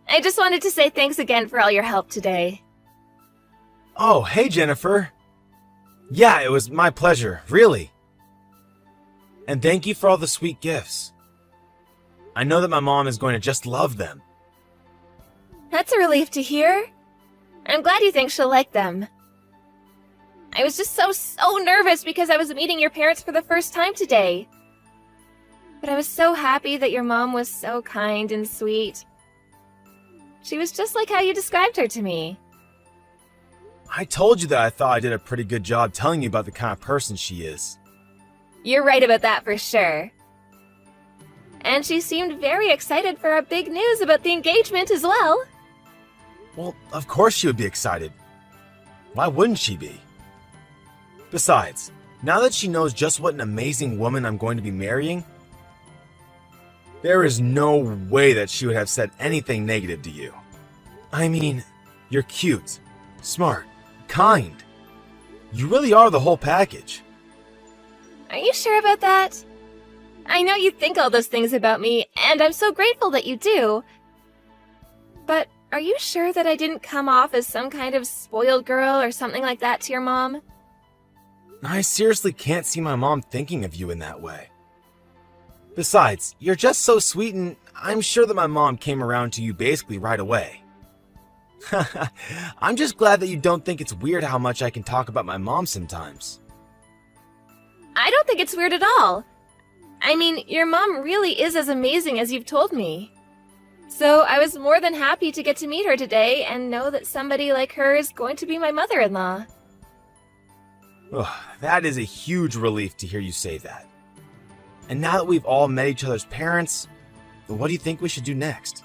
I just wanted to say thanks again for all your help today. Oh, hey Jennifer. Yeah, it was my pleasure, really. And thank you for all the sweet gifts. I know that my mom is going to just love them. That's a relief to hear. I'm glad you think she'll like them. I was just so nervous because I was meeting your parents for the first time today. But I was so happy that your mom was so kind and sweet. She was just like how you described her to me. I told you that I thought I did a pretty good job telling you about the kind of person she is. You're right about that for sure. And she seemed very excited for our big news about the engagement as well. Well, of course she would be excited. Why wouldn't she be? Besides, now that she knows just what an amazing woman I'm going to be marrying, there is no way that she would have said anything negative to you. I mean, you're cute, smart, kind. You really are the whole package. Are you sure about that? I know you think all those things about me, and I'm so grateful that you do. But are you sure that I didn't come off as some kind of spoiled girl or something like that to your mom? I seriously can't see my mom thinking of you in that way. Besides, you're just so sweet, and I'm sure that my mom came around to you basically right away. I'm just glad that you don't think it's weird how much I can talk about my mom sometimes. I don't think it's weird at all. I mean, your mom really is as amazing as you've told me. So I was more than happy to get to meet her today and know that somebody like her is going to be my mother-in-law. That is a huge relief to hear you say that. And now that we've all met each other's parents, what do you think we should do next?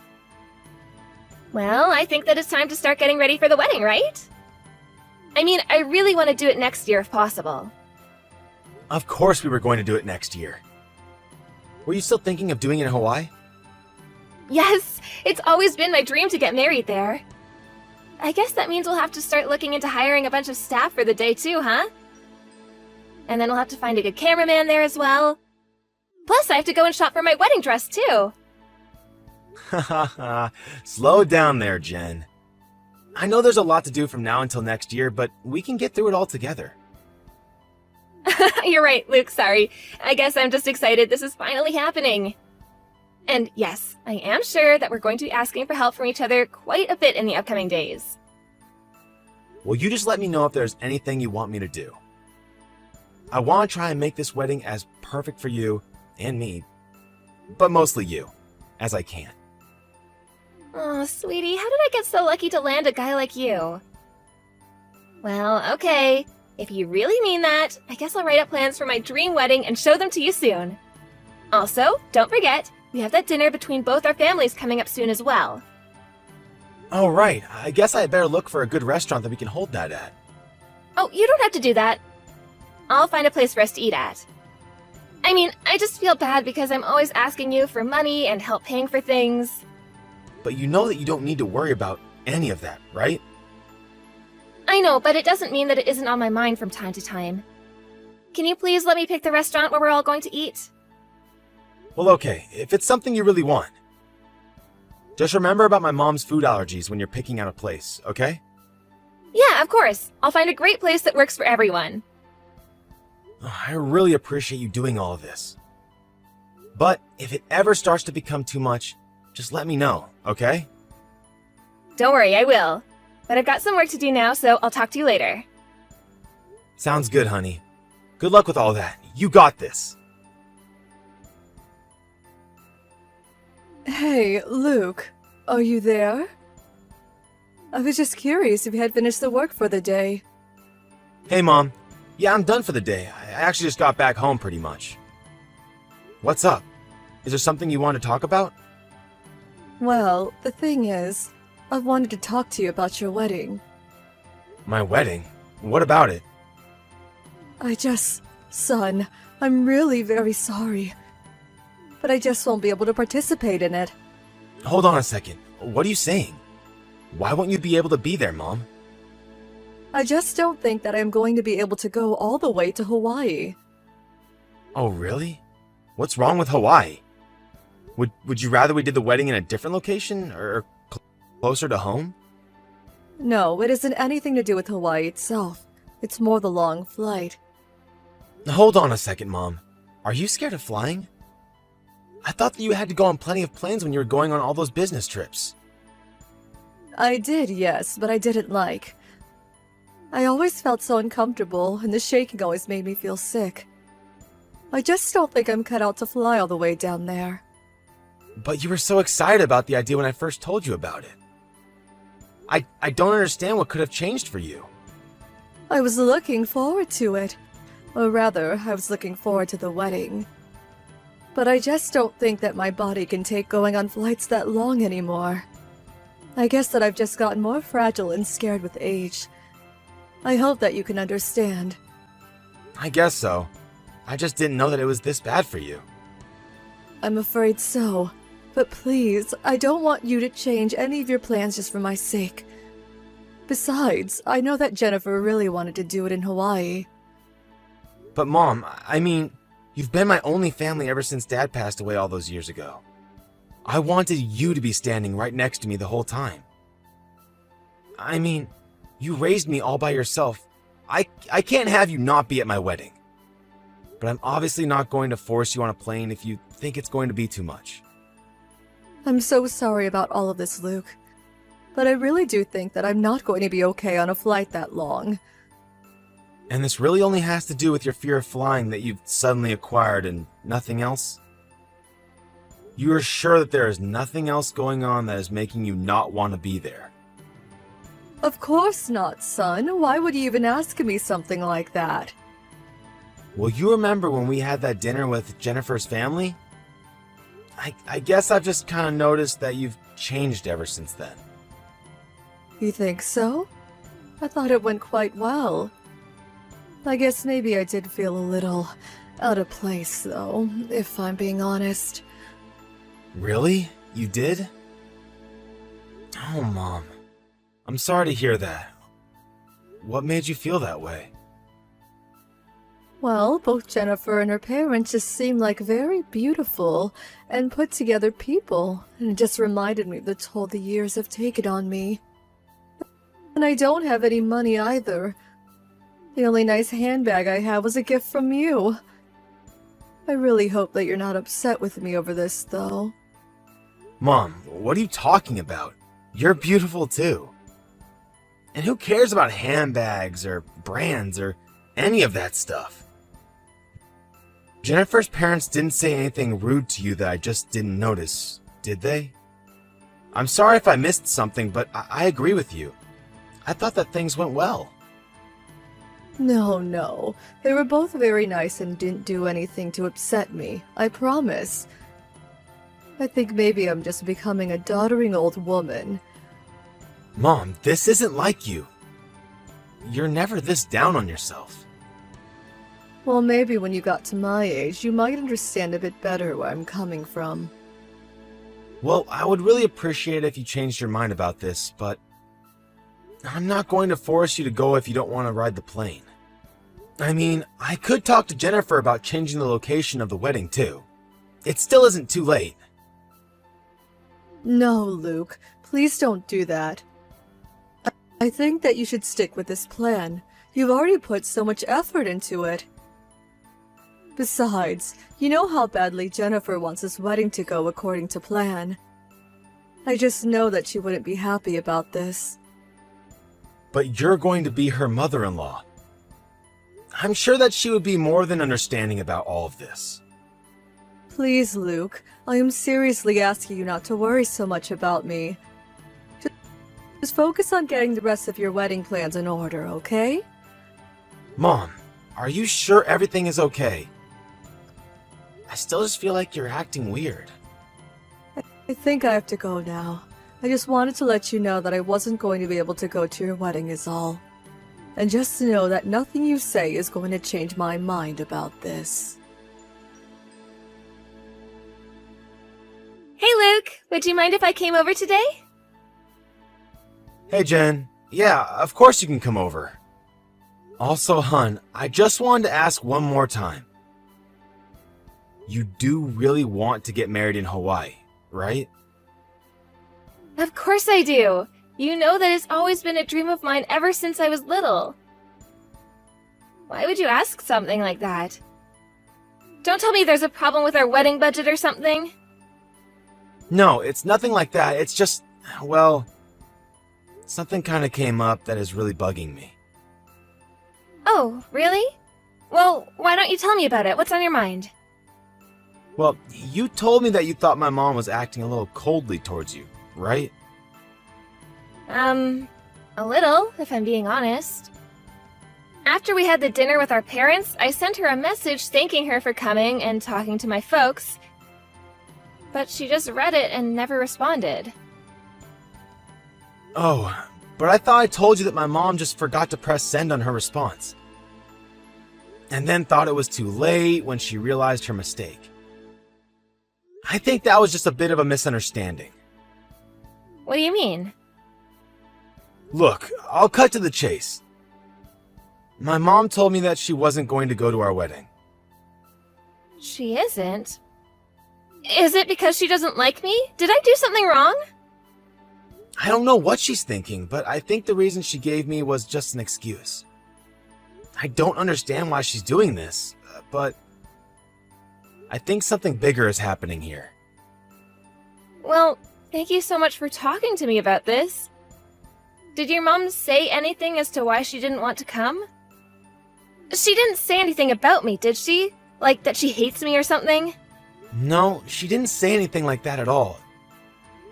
Well, I think that it's time to start getting ready for the wedding, right? I mean, I really want to do it next year if possible. Of course we were going to do it next year. Were you still thinking of doing it in Hawaii? Yes, it's always been my dream to get married there. I guess that means we'll have to start looking into hiring a bunch of staff for the day too, huh? And then we'll have to find a good cameraman there as well. Plus, I have to go and shop for my wedding dress too. Slow down there, Jen. I know there's a lot to do from now until next year, but we can get through it all together. You're right, Luke, sorry. I guess I'm just excited this is finally happening. And yes, I am sure that we're going to be asking for help from each other quite a bit in the upcoming days. Well, you just let me know if there's anything you want me to do. I want to try and make this wedding as perfect for you and me, but mostly you, as I can. Oh, sweetie, how did I get so lucky to land a guy like you? Well, okay. If you really mean that, I guess I'll write up plans for my dream wedding and show them to you soon. Also, don't forget, we have that dinner between both our families coming up soon as well. Oh, right. I guess I had better look for a good restaurant that we can hold that at. Oh, you don't have to do that. I'll find a place for us to eat at. I mean, I just feel bad because I'm always asking you for money and help paying for things. But you know that you don't need to worry about any of that, right? I know, but it doesn't mean that it isn't on my mind from time to time. Can you please let me pick the restaurant where we're all going to eat? Well, okay, if it's something you really want. Just remember about my mom's food allergies when you're picking out a place, okay? Yeah, of course. I'll find a great place that works for everyone. I really appreciate you doing all of this. But if it ever starts to become too much, just let me know, okay? Don't worry, I will. But I've got some work to do now, so I'll talk to you later. Sounds good, honey. Good luck with all that. You got this. Hey, Luke, are you there? I was just curious if you had finished the work for the day. Hey, Mom. Yeah, I'm done for the day. I actually just got back home pretty much. What's up? Is there something you want to talk about? Well, the thing is, I wanted to talk to you about your wedding. My wedding? What about it? Son, I'm really very sorry. But I just won't be able to participate in it. Hold on a second. What are you saying? Why won't you be able to be there, Mom? I just don't think that I'm going to be able to go all the way to Hawaii. Oh, really? What's wrong with Hawaii? Would you rather we did the wedding in a different location, or closer to home? No, it isn't anything to do with Hawaii itself. It's more the long flight. Hold on a second, Mom. Are you scared of flying? I thought that you had to go on plenty of planes when you were going on all those business trips. I did, yes, but I didn't like. I always felt so uncomfortable, and the shaking always made me feel sick. I just don't think I'm cut out to fly all the way down there. But you were so excited about the idea when I first told you about it. I don't understand what could have changed for you. I was looking forward to it. Or rather, I was looking forward to the wedding. But I just don't think that my body can take going on flights that long anymore. I guess that I've just gotten more fragile and scared with age. I hope that you can understand. I guess so. I just didn't know that it was this bad for you. I'm afraid so. But please, I don't want you to change any of your plans just for my sake. Besides, I know that Jennifer really wanted to do it in Hawaii. But Mom, I mean, you've been my only family ever since Dad passed away all those years ago. I wanted you to be standing right next to me the whole time. I mean, you raised me all by yourself. I can't have you not be at my wedding. But I'm obviously not going to force you on a plane if you think it's going to be too much. I'm so sorry about all of this, Luke. But I really do think that I'm not going to be okay on a flight that long. And this really only has to do with your fear of flying that you've suddenly acquired and nothing else? You are sure that there is nothing else going on that is making you not want to be there? Of course not, son. Why would you even ask me something like that? Well, you remember when we had that dinner with Jennifer's family? I guess I've just kind of noticed that you've changed ever since then. You think so? I thought it went quite well. I guess maybe I did feel a little out of place, though, if I'm being honest. Really? You did? Oh, Mom. I'm sorry to hear that. What made you feel that way? Well, both Jennifer and her parents just seem like very beautiful and put together people, and it just reminded me of the toll the years have taken on me. And I don't have any money either. The only nice handbag I have was a gift from you. I really hope that you're not upset with me over this, though. Mom, what are you talking about? You're beautiful too. And who cares about handbags or brands or any of that stuff? Jennifer's parents didn't say anything rude to you that I just didn't notice, did they? I'm sorry if I missed something, but I agree with you. I thought that things went well. No. They were both very nice and didn't do anything to upset me, I promise. I think maybe I'm just becoming a doddering old woman. Mom, this isn't like you. You're never this down on yourself. Well, maybe when you got to my age, you might understand a bit better where I'm coming from. Well, I would really appreciate it if you changed your mind about this, but I'm not going to force you to go if you don't want to ride the plane. I mean, I could talk to Jennifer about changing the location of the wedding too. It still isn't too late. No, Luke, please don't do that. I think that you should stick with this plan. You've already put so much effort into it. Besides, you know how badly Jennifer wants this wedding to go according to plan. I just know that she wouldn't be happy about this. But you're going to be her mother-in-law. I'm sure that she would be more than understanding about all of this. Please, Luke, I am seriously asking you not to worry so much about me. Just focus on getting the rest of your wedding plans in order, okay? Mom, are you sure everything is okay? I still just feel like you're acting weird. I think I have to go now. I just wanted to let you know that I wasn't going to be able to go to your wedding is all. And just to know that nothing you say is going to change my mind about this. Hey, Luke. Would you mind if I came over today? Hey, Jen. Yeah, of course you can come over. Also, hun, I just wanted to ask one more time. You do really want to get married in Hawaii, right? Of course I do. You know that it's always been a dream of mine ever since I was little. Why would you ask something like that? Don't tell me there's a problem with our wedding budget or something. No, it's nothing like that. It's just, well, something kind of came up that is really bugging me. Oh, really? Well, why don't you tell me about it? What's on your mind? Well, you told me that you thought my mom was acting a little coldly towards you, right? A little, if I'm being honest. After we had the dinner with our parents, I sent her a message thanking her for coming and talking to my folks, but she just read it and never responded. Oh, but I thought I told you that my mom just forgot to press send on her response. And then thought it was too late when she realized her mistake. I think that was just a bit of a misunderstanding. What do you mean? Look, I'll cut to the chase. My mom told me that she wasn't going to go to our wedding. She isn't? Is it because she doesn't like me? Did I do something wrong? I don't know what she's thinking, but I think the reason she gave me was just an excuse. I don't understand why she's doing this, but I think something bigger is happening here. Well, thank you so much for talking to me about this. Did your mom say anything as to why she didn't want to come? She didn't say anything about me, did she? Like that she hates me or something? No, she didn't say anything like that at all.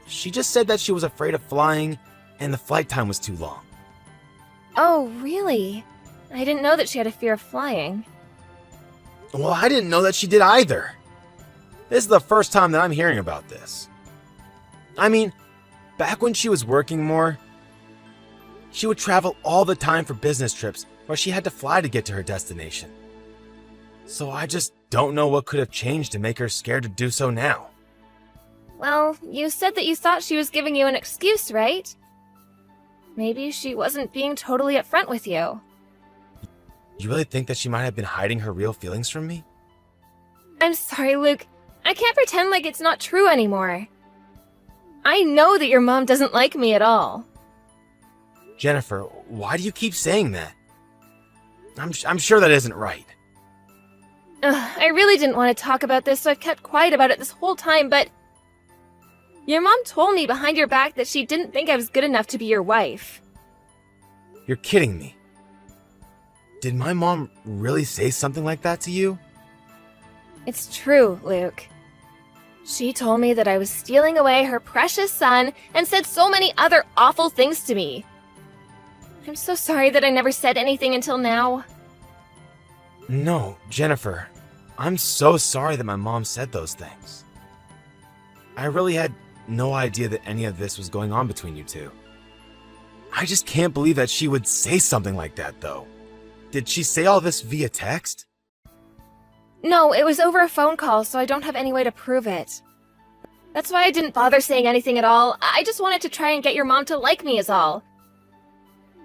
She just said that she was afraid of flying and the flight time was too long. Oh, really? I didn't know that she had a fear of flying. Well, I didn't know that she did either. This is the first time that I'm hearing about this. I mean, back when she was working more, she would travel all the time for business trips where she had to fly to get to her destination. So I just don't know what could have changed to make her scared to do so now. Well, you said that you thought she was giving you an excuse, right? Maybe she wasn't being totally upfront with you. You really think that she might have been hiding her real feelings from me? I'm sorry, Luke. I can't pretend like it's not true anymore. I know that your mom doesn't like me at all. Jennifer, why do you keep saying that? I'm sure that isn't right. I really didn't want to talk about this, so I've kept quiet about it this whole time, but your mom told me behind your back that she didn't think I was good enough to be your wife. You're kidding me. Did my mom really say something like that to you? It's true, Luke. She told me that I was stealing away her precious son and said so many other awful things to me. I'm so sorry that I never said anything until now. No, Jennifer. I'm so sorry that my mom said those things. I really had no idea that any of this was going on between you two. I just can't believe that she would say something like that, though. Did she say all this via text? No, it was over a phone call, so I don't have any way to prove it. That's why I didn't bother saying anything at all. I just wanted to try and get your mom to like me is all.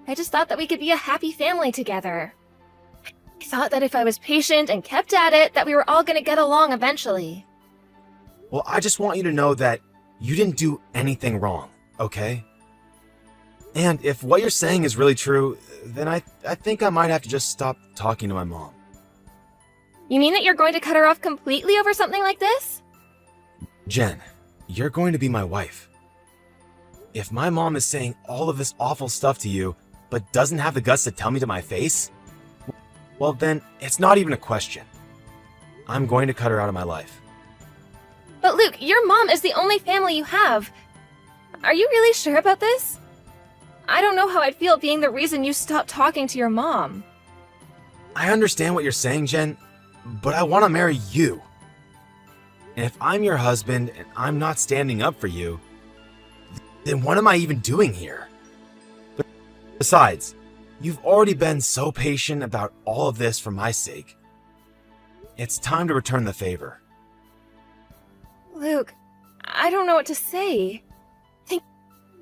I just thought that we could be a happy family together. I thought that if I was patient and kept at it, that we were all gonna get along eventually. Well, I just want you to know that you didn't do anything wrong, okay? And if what you're saying is really true, then I think I might have to just stop talking to my mom. You mean that you're going to cut her off completely over something like this? Jen, you're going to be my wife. If my mom is saying all of this awful stuff to you, but doesn't have the guts to tell me to my face, well then, it's not even a question. I'm going to cut her out of my life. But Luke, your mom is the only family you have. Are you really sure about this? I don't know how I'd feel being the reason you stopped talking to your mom. I understand what you're saying, Jen, but I want to marry you. And if I'm your husband and I'm not standing up for you, then what am I even doing here? Besides, you've already been so patient about all of this for my sake. It's time to return the favor. Luke, I don't know what to say. Thank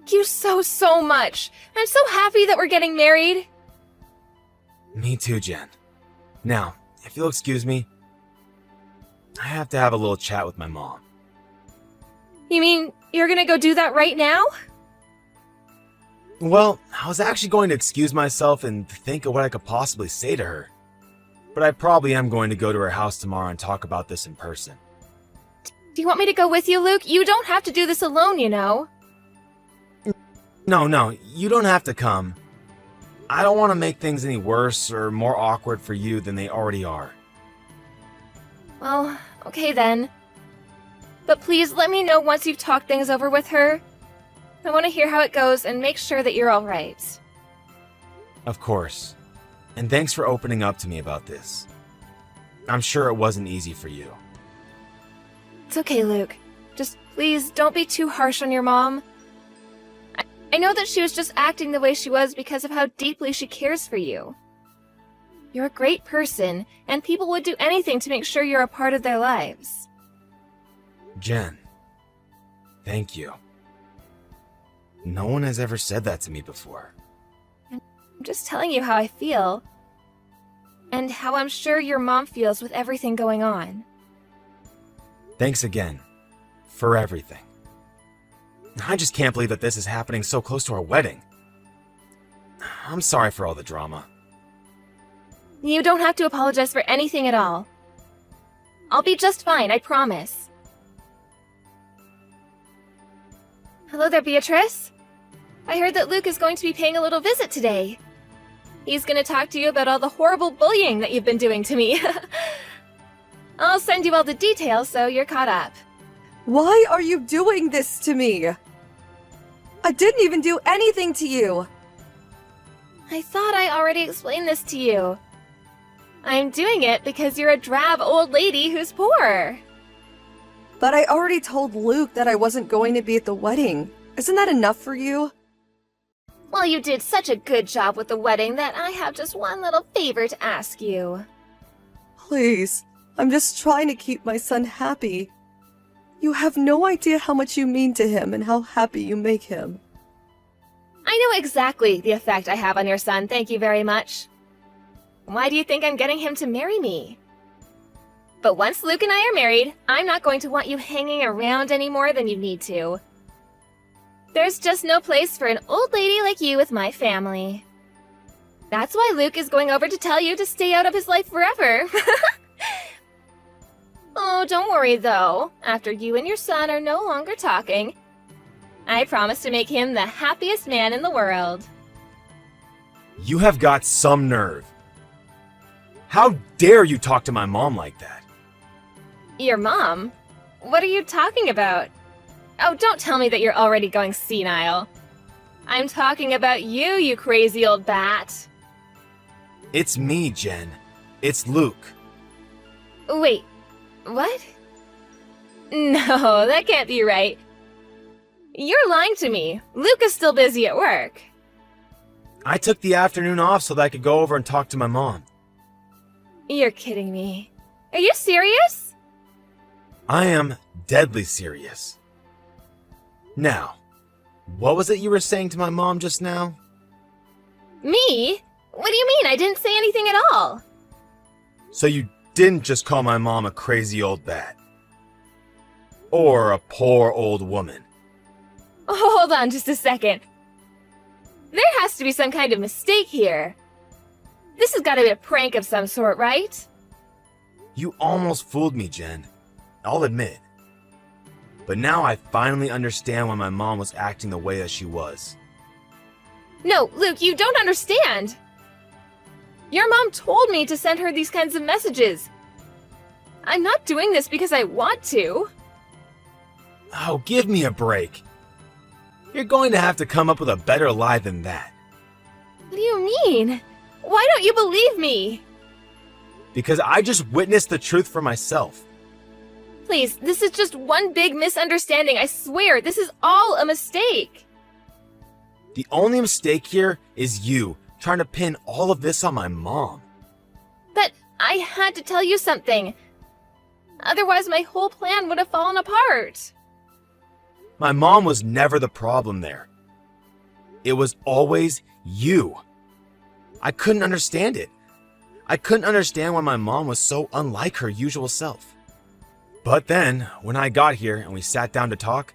you so much. I'm so happy that we're getting married. Me too, Jen. Now, if you'll excuse me, I have to have a little chat with my mom. You mean you're gonna go do that right now? Well, I was actually going to excuse myself and think of what I could possibly say to her. But I probably am going to go to her house tomorrow and talk about this in person. Do you want me to go with you, Luke? You don't have to do this alone, you know. No, you don't have to come. I don't want to make things any worse or more awkward for you than they already are. Well, okay then. But please let me know once you've talked things over with her. I want to hear how it goes and make sure that you're all right. Of course. And thanks for opening up to me about this. I'm sure it wasn't easy for you. It's okay, Luke. Just please don't be too harsh on your mom. I know that she was just acting the way she was because of how deeply she cares for you. You're a great person, and people would do anything to make sure you're a part of their lives. Jen, thank you. No one has ever said that to me before. I'm just telling you how I feel, and how I'm sure your mom feels with everything going on. Thanks again, for everything. I just can't believe that this is happening so close to our wedding. I'm sorry for all the drama. You don't have to apologize for anything at all. I'll be just fine, I promise. Hello there, Beatrice. I heard that Luke is going to be paying a little visit today. He's going to talk to you about all the horrible bullying that you've been doing to me. I'll send you all the details so you're caught up. Why are you doing this to me? I didn't even do anything to you. I thought I already explained this to you. I'm doing it because you're a drab old lady who's poor. But I already told Luke that I wasn't going to be at the wedding. Isn't that enough for you? Well, you did such a good job with the wedding that I have just one little favor to ask you. Please, I'm just trying to keep my son happy. You have no idea how much you mean to him and how happy you make him. I know exactly the effect I have on your son, thank you very much. Why do you think I'm getting him to marry me? But once Luke and I are married, I'm not going to want you hanging around any more than you need to. There's just no place for an old lady like you with my family. That's why Luke is going over to tell you to stay out of his life forever. Oh, don't worry though. After you and your son are no longer talking, I promise to make him the happiest man in the world. You have got some nerve. How dare you talk to my mom like that? Your mom? What are you talking about? Oh, don't tell me that you're already going senile. I'm talking about you, you crazy old bat. It's me, Jen. It's Luke. Wait, what? No, that can't be right. You're lying to me. Luke is still busy at work. I took the afternoon off so that I could go over and talk to my mom. You're kidding me. Are you serious? I am deadly serious. Now, what was it you were saying to my mom just now? Me? What do you mean? I didn't say anything at all. So you didn't just call my mom a crazy old bat. Or a poor old woman. Oh, hold on just a second. There has to be some kind of mistake here. This has got to be a prank of some sort, right? You almost fooled me, Jen. I'll admit. But now I finally understand why my mom was acting the way that she was. No, Luke, you don't understand. Your mom told me to send her these kinds of messages. I'm not doing this because I want to. Oh, give me a break. You're going to have to come up with a better lie than that. What do you mean? Why don't you believe me? Because I just witnessed the truth for myself. Please, this is just one big misunderstanding. I swear, this is all a mistake. The only mistake here is you trying to pin all of this on my mom. But I had to tell you something. Otherwise, my whole plan would have fallen apart. My mom was never the problem there. It was always you. I couldn't understand it. I couldn't understand why my mom was so unlike her usual self. But then, when I got here and we sat down to talk,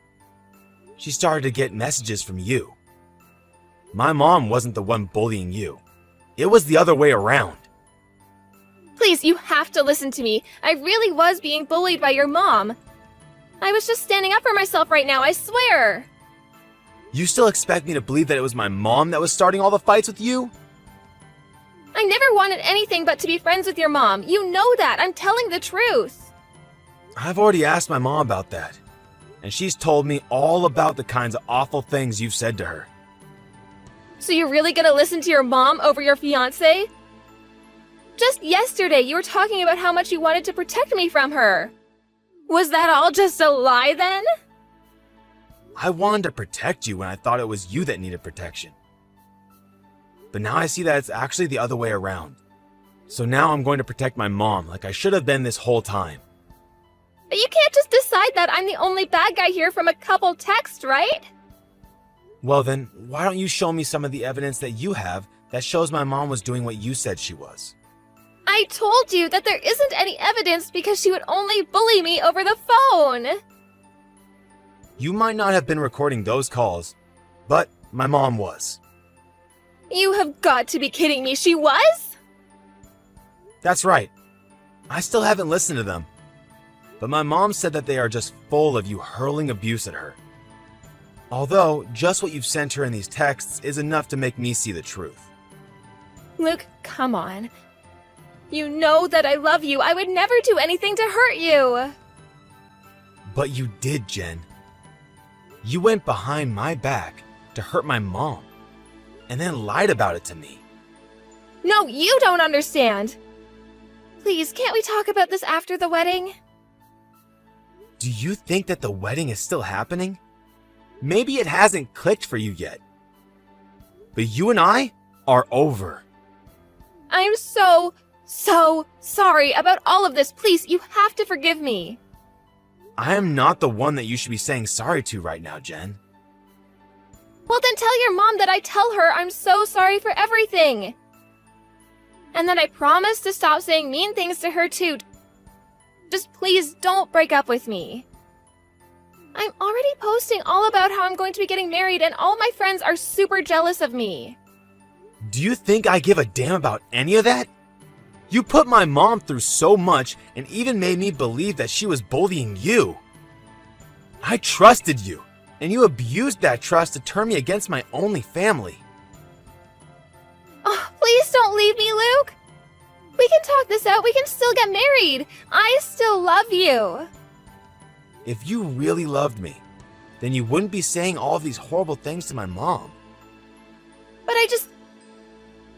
she started to get messages from you. My mom wasn't the one bullying you. It was the other way around. Please, you have to listen to me. I really was being bullied by your mom. I was just standing up for myself right now, I swear. You still expect me to believe that it was my mom that was starting all the fights with you? I never wanted anything but to be friends with your mom. You know that. I'm telling the truth. I've already asked my mom about that, and she's told me all about the kinds of awful things you've said to her. So you're really gonna listen to your mom over your fiance? Just yesterday, you were talking about how much you wanted to protect me from her. Was that all just a lie then? I wanted to protect you when I thought it was you that needed protection. But now I see that it's actually the other way around. So now I'm going to protect my mom like I should have been this whole time. But you can't just decide that I'm the only bad guy here from a couple texts, right? Well then, why don't you show me some of the evidence that you have that shows my mom was doing what you said she was? I told you that there isn't any evidence because she would only bully me over the phone. You might not have been recording those calls, but my mom was. You have got to be kidding me, she was? That's right. I still haven't listened to them. But my mom said that they are just full of you hurling abuse at her. Although, just what you've sent her in these texts is enough to make me see the truth. Luke, come on. You know that I love you. I would never do anything to hurt you. But you did, Jen. You went behind my back to hurt my mom, and then lied about it to me. No, you don't understand. Please, can't we talk about this after the wedding? Do you think that the wedding is still happening? Maybe it hasn't clicked for you yet. But you and I are over. I'm so sorry about all of this. Please, you have to forgive me. I am not the one that you should be saying sorry to right now, Jen. Well, then tell your mom that I tell her I'm so sorry for everything. And that I promise to stop saying mean things to her too. Just please don't break up with me. I'm already posting all about how I'm going to be getting married and all my friends are super jealous of me. Do you think I give a damn about any of that? You put my mom through so much and even made me believe that she was bullying you. I trusted you, and you abused that trust to turn me against my only family. Oh, please don't leave me, Luke. We can talk this out. We can still get married. I still love you. If you really loved me, then you wouldn't be saying all of these horrible things to my mom. But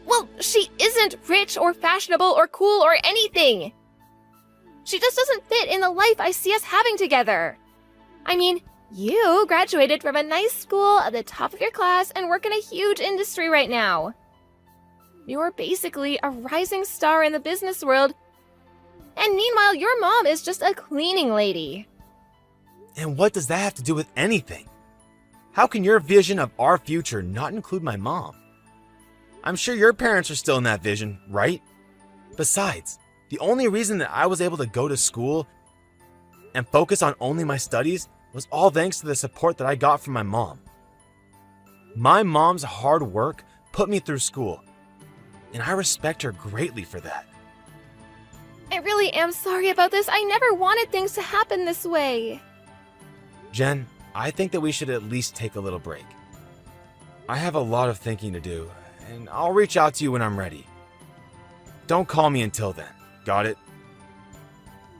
well, she isn't rich or fashionable or cool or anything. She just doesn't fit in the life I see us having together. I mean, you graduated from a nice school at the top of your class and work in a huge industry right now. You're basically a rising star in the business world. And meanwhile, your mom is just a cleaning lady. And what does that have to do with anything? How can your vision of our future not include my mom? I'm sure your parents are still in that vision, right? Besides, the only reason that I was able to go to school and focus on only my studies was all thanks to the support that I got from my mom. My mom's hard work put me through school, and I respect her greatly for that. I really am sorry about this. I never wanted things to happen this way. Jen, I think that we should at least take a little break. I have a lot of thinking to do, and I'll reach out to you when I'm ready. Don't call me until then, got it?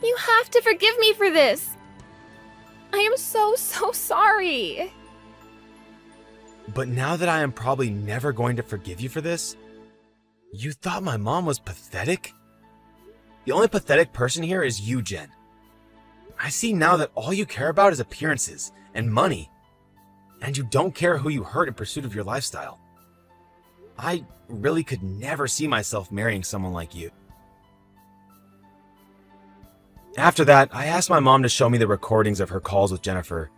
You have to forgive me for this. I am so sorry. But now that I am probably never going to forgive you for this, you thought my mom was pathetic? The only pathetic person here is you, Jen. I see now that all you care about is appearances and money, and you don't care who you hurt in pursuit of your lifestyle. I really could never see myself marrying someone like you. After that, I asked my mom to show me the recordings of her calls with Jennifer,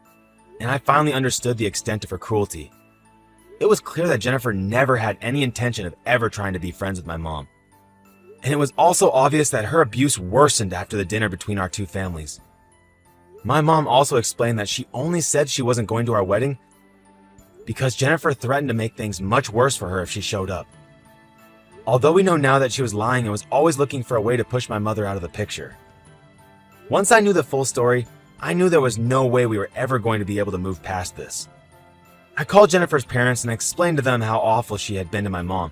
and I finally understood the extent of her cruelty. It was clear that Jennifer never had any intention of ever trying to be friends with my mom. And it was also obvious that her abuse worsened after the dinner between our two families. My mom also explained that she only said she wasn't going to our wedding because Jennifer threatened to make things much worse for her if she showed up. Although we know now that she was lying and was always looking for a way to push my mother out of the picture. Once I knew the full story, I knew there was no way we were ever going to be able to move past this. I called Jennifer's parents and explained to them how awful she had been to my mom,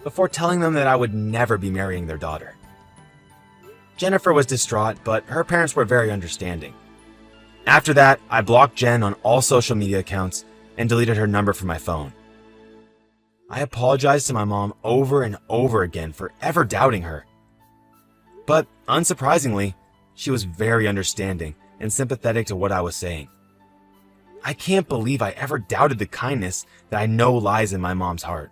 before telling them that I would never be marrying their daughter. Jennifer was distraught, but her parents were very understanding. After that, I blocked Jen on all social media accounts and deleted her number from my phone. I apologized to my mom over and over again for ever doubting her. But unsurprisingly, she was very understanding and sympathetic to what I was saying. I can't believe I ever doubted the kindness that I know lies in my mom's heart.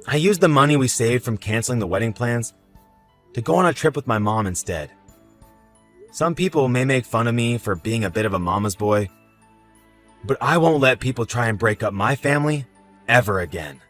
I used the money we saved from canceling the wedding plans to go on a trip with my mom instead. Some people may make fun of me for being a bit of a mama's boy, but I won't let people try and break up my family ever again.